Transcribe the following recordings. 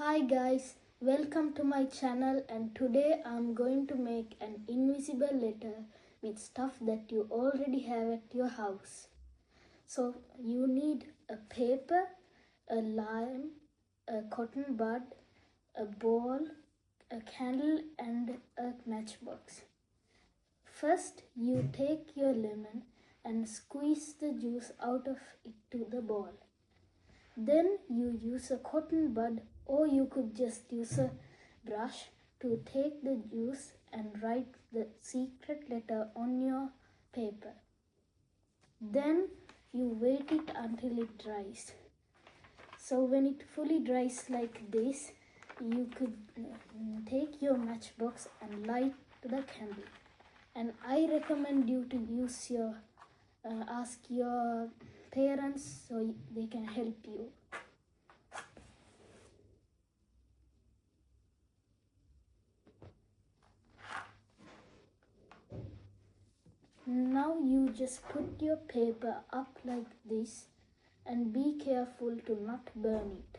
Hi guys, welcome to my channel, and today I'm going to make an invisible letter with stuff that you already have at your house. So you need a paper, a lime, a cotton bud, a ball, a candle and a matchbox. First you take your lemon and squeeze the juice out of it to the ball. Then you use a cotton bud, or you could just use a brush to take the juice and write the secret letter on your paper. Then you wait it until it dries. So when it fully dries like this, you could take your matchbox and light the candle. And I recommend you to use your ask your parents so they can help you. Now you just put your paper up like this and be careful to not burn it.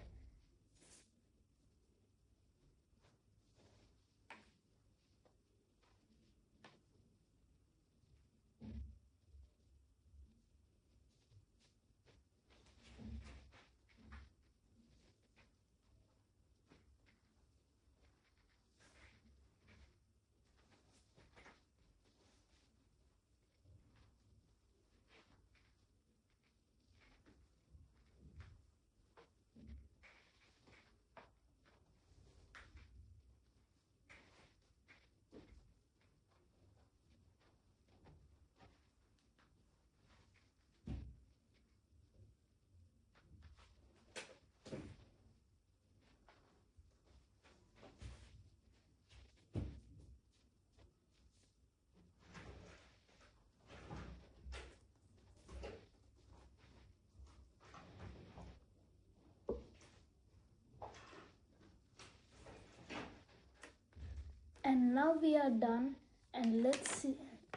And now we are done, and let's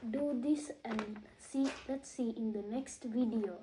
do this and let's see in the next video.